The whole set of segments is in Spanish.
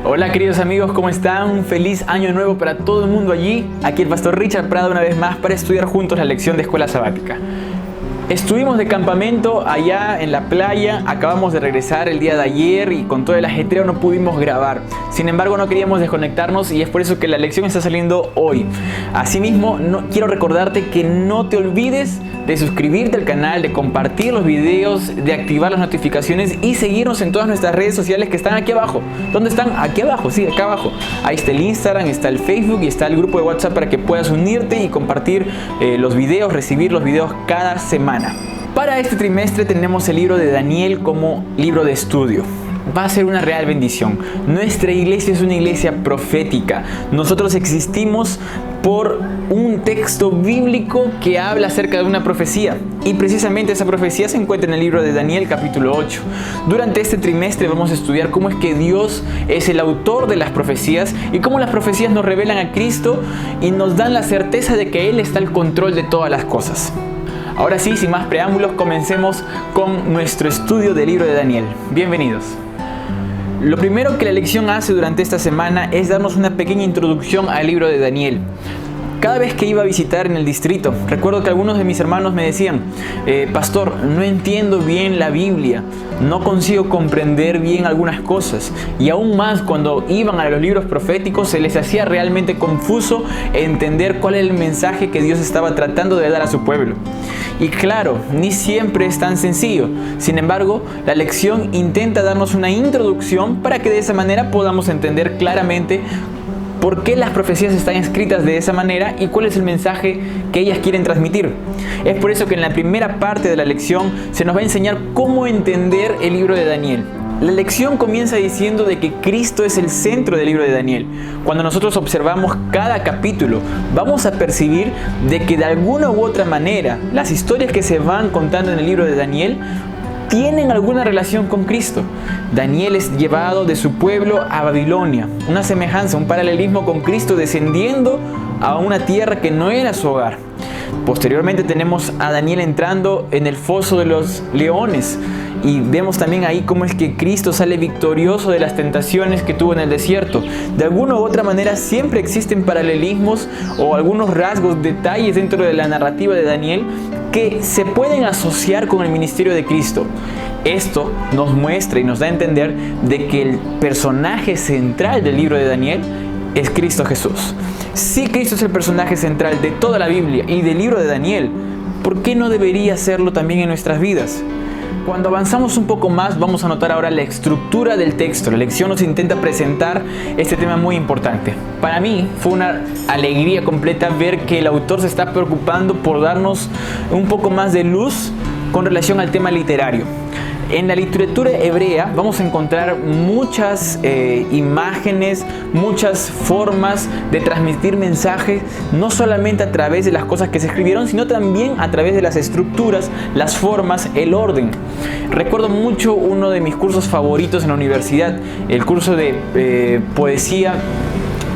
Hola queridos amigos, ¿cómo están? Un feliz año nuevo para todo el mundo allí. Aquí el pastor Richard Prado una vez más para estudiar juntos la lección de escuela sabática. Estuvimos de campamento allá en la playa, acabamos de regresar el día de ayer y con todo el ajetreo no pudimos grabar. Sin embargo, no queríamos desconectarnos y es por eso que la lección está saliendo hoy. Asimismo, quiero recordarte que no te olvides de suscribirte al canal, de compartir los videos, de activar las notificaciones y seguirnos en todas nuestras redes sociales que están aquí abajo. ¿Dónde están? Aquí abajo, sí, acá abajo. Ahí está el Instagram, está el Facebook y está el grupo de WhatsApp para que puedas unirte y compartir los videos, recibir los videos cada semana. Para este trimestre tenemos el libro de Daniel como libro de estudio. Va a ser una real bendición. Nuestra iglesia es una iglesia profética. Nosotros existimos por un texto bíblico que habla acerca de una profecía. Y precisamente esa profecía se encuentra en el libro de Daniel capítulo 8. Durante este trimestre vamos a estudiar cómo es que Dios es el autor de las profecías y cómo las profecías nos revelan a Cristo y nos dan la certeza de que Él está al control de todas las cosas. Ahora sí, sin más preámbulos, comencemos con nuestro estudio del libro de Daniel. Bienvenidos. Lo primero que la lección hace durante esta semana es darnos una pequeña introducción al libro de Daniel. Cada vez que iba a visitar en el distrito, recuerdo que algunos de mis hermanos me decían, pastor, no entiendo bien la Biblia, no consigo comprender bien algunas cosas. Y aún más cuando iban a los libros proféticos se les hacía realmente confuso entender cuál era el mensaje que Dios estaba tratando de dar a su pueblo. Y claro, ni siempre es tan sencillo. Sin embargo, la lección intenta darnos una introducción para que de esa manera podamos entender claramente por qué las profecías están escritas de esa manera y cuál es el mensaje que ellas quieren transmitir. Es por eso que en la primera parte de la lección se nos va a enseñar cómo entender el libro de Daniel. La lección comienza diciendo de que Cristo es el centro del libro de Daniel. Cuando nosotros observamos cada capítulo, vamos a percibir de que de alguna u otra manera las historias que se van contando en el libro de Daniel tienen alguna relación con Cristo. Daniel es llevado de su pueblo a Babilonia, una semejanza, un paralelismo con Cristo descendiendo a una tierra que no era su hogar. Posteriormente tenemos a Daniel entrando en el foso de los leones y vemos también ahí cómo es que Cristo sale victorioso de las tentaciones que tuvo en el desierto. De alguna u otra manera siempre existen paralelismos o algunos rasgos, detalles dentro de la narrativa de Daniel que se pueden asociar con el ministerio de Cristo. Esto nos muestra y nos da a entender de que el personaje central del libro de Daniel es Cristo Jesús. Si Cristo es el personaje central de toda la Biblia y del libro de Daniel, ¿por qué no debería serlo también en nuestras vidas? Cuando avanzamos un poco más, vamos a notar ahora la estructura del texto. La lección nos intenta presentar este tema muy importante. Para mí fue una alegría completa ver que el autor se está preocupando por darnos un poco más de luz con relación al tema literario. En la literatura hebrea vamos a encontrar muchas imágenes, muchas formas de transmitir mensajes, no solamente a través de las cosas que se escribieron, sino también a través de las estructuras, las formas, el orden. Recuerdo mucho uno de mis cursos favoritos en la universidad, el curso de poesía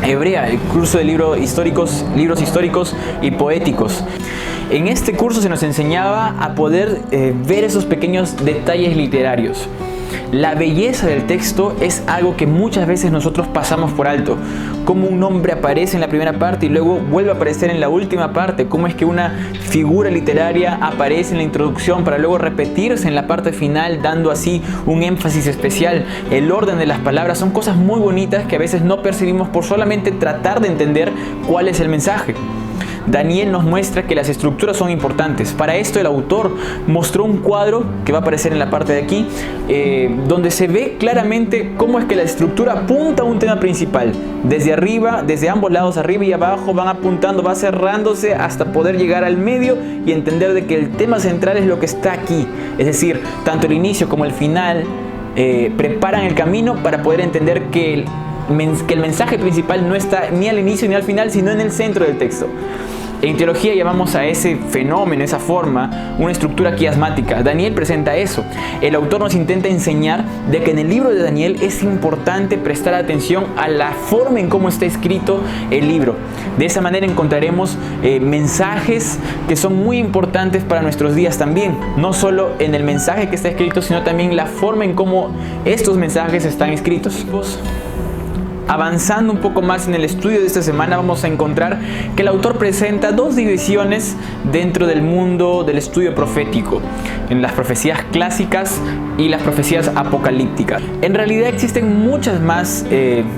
hebrea, el curso de libros históricos y poéticos. En este curso se nos enseñaba a poder ver esos pequeños detalles literarios. La belleza del texto es algo que muchas veces nosotros pasamos por alto. Cómo un nombre aparece en la primera parte y luego vuelve a aparecer en la última parte. Cómo es que una figura literaria aparece en la introducción para luego repetirse en la parte final, dando así un énfasis especial. El orden de las palabras son cosas muy bonitas que a veces no percibimos por solamente tratar de entender cuál es el mensaje. Daniel nos muestra que las estructuras son importantes. Para esto el autor mostró un cuadro que va a aparecer en la parte de aquí, donde se ve claramente cómo es que la estructura apunta a un tema principal. Desde arriba, desde ambos lados, arriba y abajo, van apuntando, va cerrándose hasta poder llegar al medio y entender de que el tema central es lo que está aquí. Es decir, tanto el inicio como el final preparan el camino para poder entender que el mensaje principal no está ni al inicio ni al final, sino en el centro del texto. En teología llamamos a ese fenómeno, esa forma, una estructura quiasmática. Daniel presenta eso. El autor nos intenta enseñar de que en el libro de Daniel es importante prestar atención a la forma en cómo está escrito el libro. De esa manera encontraremos mensajes que son muy importantes para nuestros días también. No solo en el mensaje que está escrito, sino también la forma en cómo estos mensajes están escritos. Avanzando un poco más en el estudio de esta semana, vamos a encontrar que el autor presenta dos divisiones dentro del mundo del estudio profético, en las profecías clásicas y las profecías apocalípticas. En realidad existen muchas más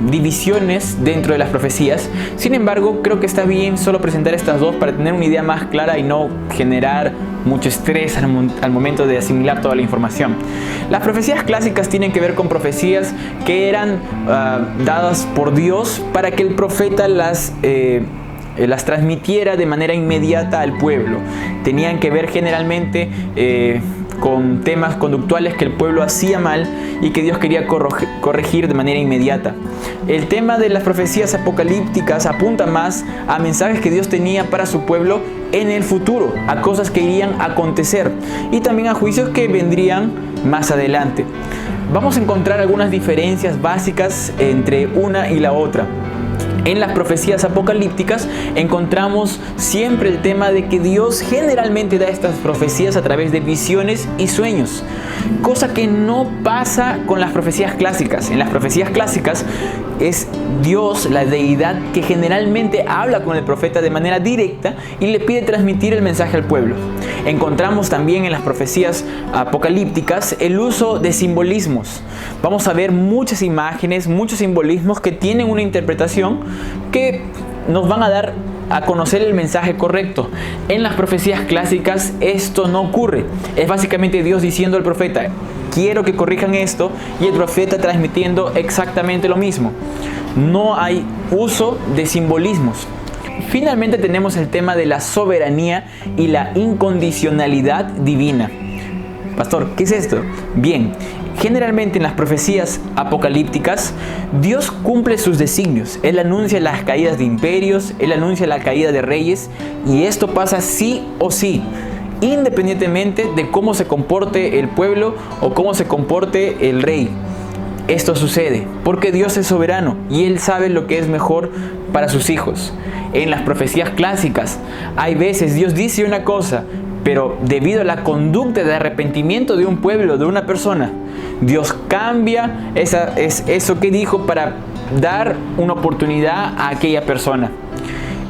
divisiones dentro de las profecías. Sin embargo, creo que está bien solo presentar estas dos para tener una idea más clara y no generar mucho estrés al momento de asimilar toda la información. Las profecías clásicas tienen que ver con profecías que eran dadas por Dios para que el profeta las transmitiera de manera inmediata al pueblo. Tenían que ver generalmente con temas conductuales que el pueblo hacía mal y que Dios quería corregir de manera inmediata. El tema de las profecías apocalípticas apunta más a mensajes que Dios tenía para su pueblo en el futuro, a cosas que irían a acontecer y también a juicios que vendrían más adelante. Vamos a encontrar algunas diferencias básicas entre una y la otra. En las profecías apocalípticas encontramos siempre el tema de que Dios generalmente da estas profecías a través de visiones y sueños, cosa que no pasa con las profecías clásicas. En las profecías clásicas es Dios, la deidad, que generalmente habla con el profeta de manera directa y le pide transmitir el mensaje al pueblo. Encontramos también en las profecías apocalípticas el uso de simbolismos. Vamos a ver muchas imágenes, muchos simbolismos que tienen una interpretación que nos van a dar a conocer el mensaje correcto. En las profecías clásicas esto no ocurre. Es básicamente Dios diciendo al profeta: quiero que corrijan esto, y el profeta transmitiendo exactamente lo mismo. No hay uso de simbolismos. Finalmente tenemos el tema de la soberanía y la incondicionalidad divina. Pastor, ¿qué es esto? Bien, generalmente en las profecías apocalípticas Dios cumple sus designios. Él anuncia las caídas de imperios, Él anuncia la caída de reyes, y esto pasa sí o sí, independientemente de cómo se comporte el pueblo o cómo se comporte el rey. Esto sucede porque Dios es soberano y Él sabe lo que es mejor para sus hijos. En las profecías clásicas hay veces Dios dice una cosa, pero debido a la conducta de arrepentimiento de un pueblo, de una persona, Dios cambia eso que dijo para dar una oportunidad a aquella persona.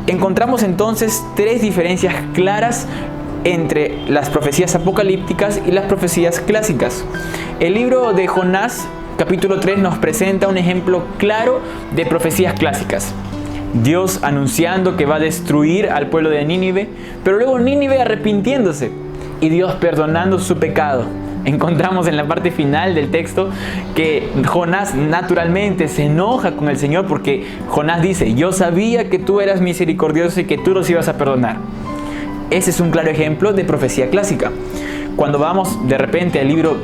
Encontramos entonces tres diferencias claras entre las profecías apocalípticas y las profecías clásicas. El libro de Jonás, capítulo 3, nos presenta un ejemplo claro de profecías clásicas. Dios anunciando que va a destruir al pueblo de Nínive, pero luego Nínive arrepintiéndose y Dios perdonando su pecado. Encontramos en la parte final del texto que Jonás naturalmente se enoja con el Señor porque Jonás dice: yo sabía que tú eras misericordioso y que tú los ibas a perdonar. Ese es un claro ejemplo de profecía clásica. Cuando vamos de repente al libro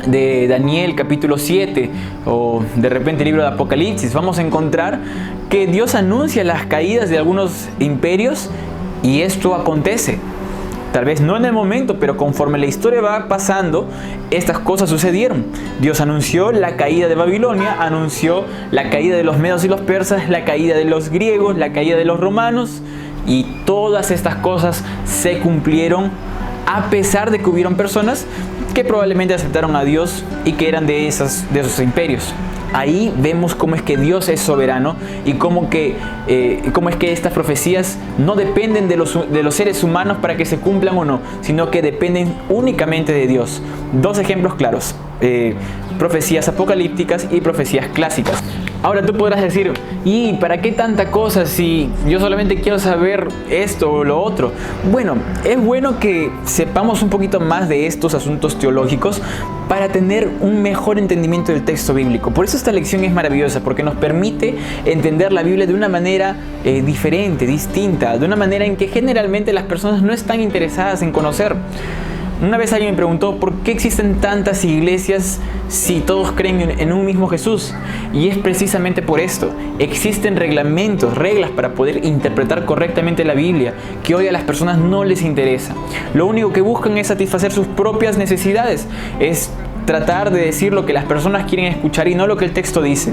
de Daniel capítulo 7 o de repente el libro de Apocalipsis, vamos a encontrar que Dios anuncia las caídas de algunos imperios y esto acontece. Tal vez no en el momento, pero conforme la historia va pasando, estas cosas sucedieron. Dios anunció la caída de Babilonia, anunció la caída de los medos y los persas, la caída de los griegos, la caída de los romanos, y todas estas cosas se cumplieron a pesar de que hubieron personas que probablemente aceptaron a Dios y que eran de esos imperios. Ahí vemos cómo es que Dios es soberano y cómo es que estas profecías no dependen de los seres humanos para que se cumplan o no, sino que dependen únicamente de Dios. Dos ejemplos claros: profecías apocalípticas y profecías clásicas. Ahora tú podrás decir: ¿y para qué tanta cosa si yo solamente quiero saber esto o lo otro? Bueno, es bueno que sepamos un poquito más de estos asuntos teológicos para tener un mejor entendimiento del texto bíblico. Por eso esta lección es maravillosa, porque nos permite entender la Biblia de una manera diferente, distinta, de una manera en que generalmente las personas no están interesadas en conocer. Una vez alguien me preguntó: ¿por qué existen tantas iglesias si todos creen en un mismo Jesús? Y es precisamente por esto. Existen reglamentos, reglas para poder interpretar correctamente la Biblia, que hoy a las personas no les interesa. Lo único que buscan es satisfacer sus propias necesidades, es tratar de decir lo que las personas quieren escuchar y no lo que el texto dice.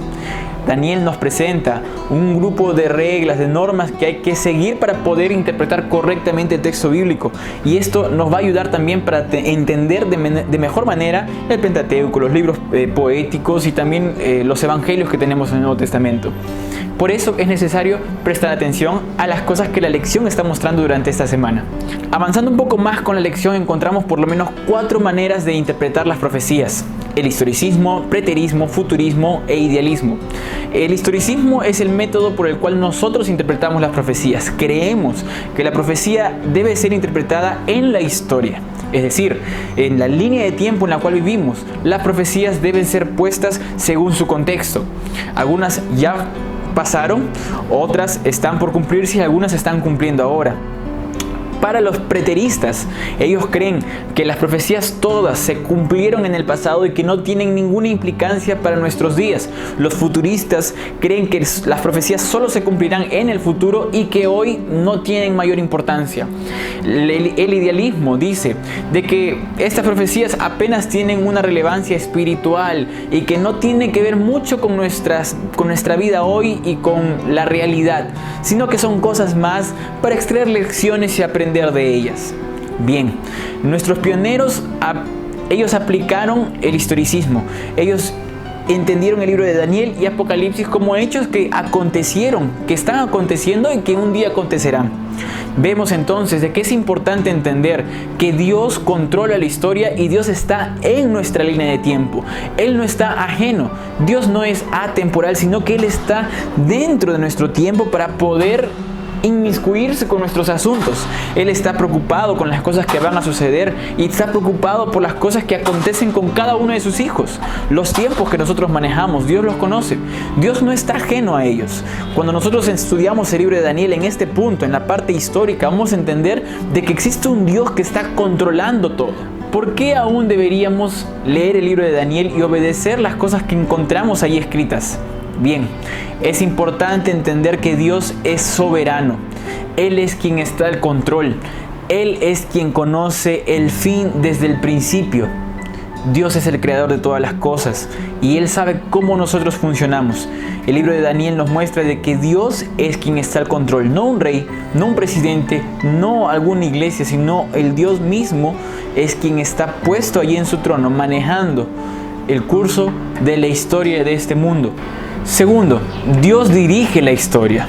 Daniel nos presenta un grupo de reglas, de normas que hay que seguir para poder interpretar correctamente el texto bíblico. Y esto nos va a ayudar también para entender de mejor manera el Pentateuco, los libros poéticos y también los evangelios que tenemos en el Nuevo Testamento. Por eso es necesario prestar atención a las cosas que la lección está mostrando durante esta semana. Avanzando un poco más con la lección, encontramos por lo menos 4 maneras de interpretar las profecías: el historicismo, preterismo, futurismo e idealismo. El historicismo es el método por el cual nosotros interpretamos las profecías. Creemos que la profecía debe ser interpretada en la historia, es decir, en la línea de tiempo en la cual vivimos. Las profecías deben ser puestas según su contexto. Algunas ya pasaron, otras están por cumplirse y algunas se están cumpliendo ahora. Para los preteristas, ellos creen que las profecías todas se cumplieron en el pasado y que no tienen ninguna implicancia para nuestros días. Los futuristas creen que las profecías solo se cumplirán en el futuro y que hoy no tienen mayor importancia. El idealismo dice de que estas profecías apenas tienen una relevancia espiritual y que no tienen que ver mucho con nuestra vida hoy y con la realidad, sino que son cosas más para extraer lecciones y aprender de ellas. Bien, nuestros pioneros, ellos aplicaron el historicismo. Ellos entendieron el libro de Daniel y Apocalipsis como hechos que acontecieron, que están aconteciendo y que un día acontecerán. Vemos entonces de que es importante entender que Dios controla la historia y Dios está en nuestra línea de tiempo. Él no está ajeno. Dios no es atemporal, sino que Él está dentro de nuestro tiempo para poder inmiscuirse con nuestros asuntos. Él está preocupado con las cosas que van a suceder y está preocupado por las cosas que acontecen con cada uno de sus hijos. Los tiempos que nosotros manejamos, Dios los conoce. Dios no está ajeno a ellos. Cuando nosotros estudiamos el libro de Daniel en este punto, en la parte histórica, vamos a entender de que existe un Dios que está controlando todo. ¿Por qué aún deberíamos leer el libro de Daniel y obedecer las cosas que encontramos ahí escritas? Bien, es importante entender que Dios es soberano. Él es quien está al control. Él es quien conoce el fin desde el principio. Dios es el creador de todas las cosas y Él sabe cómo nosotros funcionamos. El libro de Daniel nos muestra de que Dios es quien está al control. No un rey, no un presidente, no alguna iglesia, sino el Dios mismo es quien está puesto allí en su trono, manejando el curso de la historia de este mundo. Segundo, Dios dirige la historia.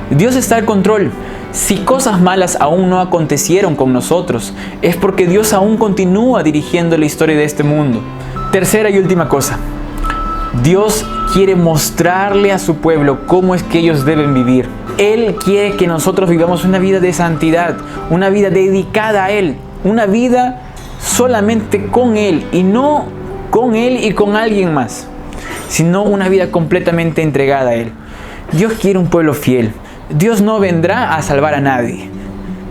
Dios está al control. Si cosas malas aún no acontecieron con nosotros, es porque Dios aún continúa dirigiendo la historia de este mundo. Tercera y última cosa, Dios quiere mostrarle a su pueblo cómo es que ellos deben vivir. Él quiere que nosotros vivamos una vida de santidad, una vida dedicada a Él, una vida solamente con Él y no con Él y con alguien más, sino una vida completamente entregada a Él. Dios quiere un pueblo fiel. Dios no vendrá a salvar a nadie.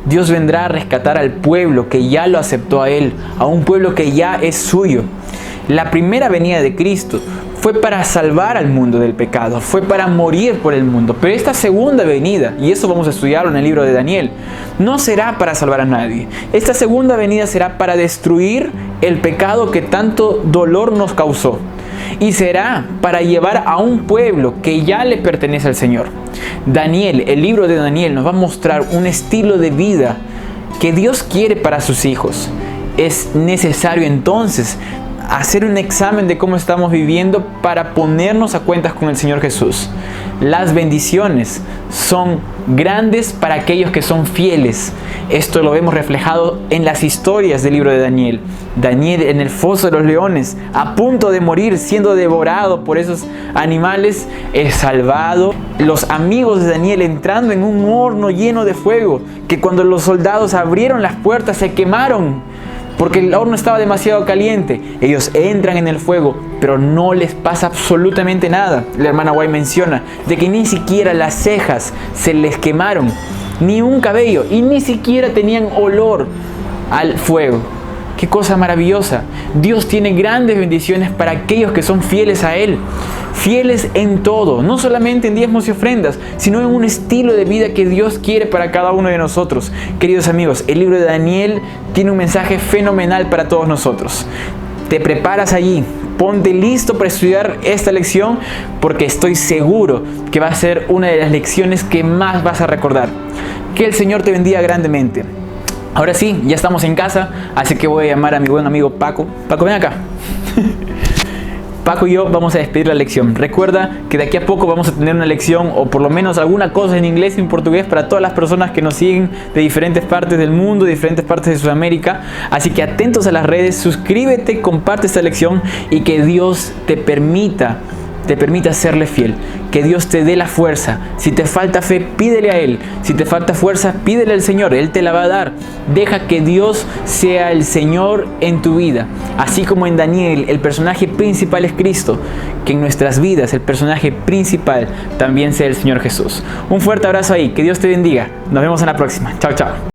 Dios vendrá a rescatar al pueblo que ya lo aceptó a Él, a un pueblo que ya es suyo. La primera venida de Cristo fue para salvar al mundo del pecado, fue para morir por el mundo. Pero esta segunda venida, y eso vamos a estudiarlo en el libro de Daniel, no será para salvar a nadie. Esta segunda venida será para destruir el pecado que tanto dolor nos causó. Y será para llevar a un pueblo que ya le pertenece al Señor. Daniel, el libro de Daniel nos va a mostrar un estilo de vida que Dios quiere para sus hijos. Es necesario entonces hacer un examen de cómo estamos viviendo para ponernos a cuentas con el Señor Jesús. Las bendiciones son grandes para aquellos que son fieles. Esto lo vemos reflejado en las historias del libro de Daniel. Daniel en el foso de los leones, a punto de morir, siendo devorado por esos animales, es salvado. Los amigos de Daniel entrando en un horno lleno de fuego, que cuando los soldados abrieron las puertas se quemaron, porque el horno estaba demasiado caliente. Ellos entran en el fuego, pero no les pasa absolutamente nada. La hermana White menciona de que ni siquiera las cejas se les quemaron, ni un cabello, y ni siquiera tenían olor al fuego. ¡Qué cosa maravillosa! Dios tiene grandes bendiciones para aquellos que son fieles a Él. Fieles en todo, no solamente en diezmos y ofrendas, sino en un estilo de vida que Dios quiere para cada uno de nosotros. Queridos amigos, el libro de Daniel tiene un mensaje fenomenal para todos nosotros. te preparas allí, ponte listo para estudiar esta lección, porque estoy seguro que va a ser una de las lecciones que más vas a recordar. Que el Señor te bendiga grandemente. Ahora sí, ya estamos en casa, así que voy a llamar a mi buen amigo Paco. Paco, ven acá. Paco y yo vamos a despedir la lección. Recuerda que de aquí a poco vamos a tener una lección, o por lo menos alguna cosa en inglés y en portugués, para todas las personas que nos siguen de diferentes partes del mundo, de diferentes partes de Sudamérica. Así que atentos a las redes, suscríbete, comparte esta lección, y que Dios te permita serle fiel. Que Dios te dé la fuerza. Si te falta fe, pídele a Él. Si te falta fuerza, pídele al Señor. Él te la va a dar. Deja que Dios sea el Señor en tu vida. Así como en Daniel, el personaje principal es Cristo. Que en nuestras vidas el personaje principal también sea el Señor Jesús. Un fuerte abrazo ahí. Que Dios te bendiga. Nos vemos en la próxima. Chao, chao.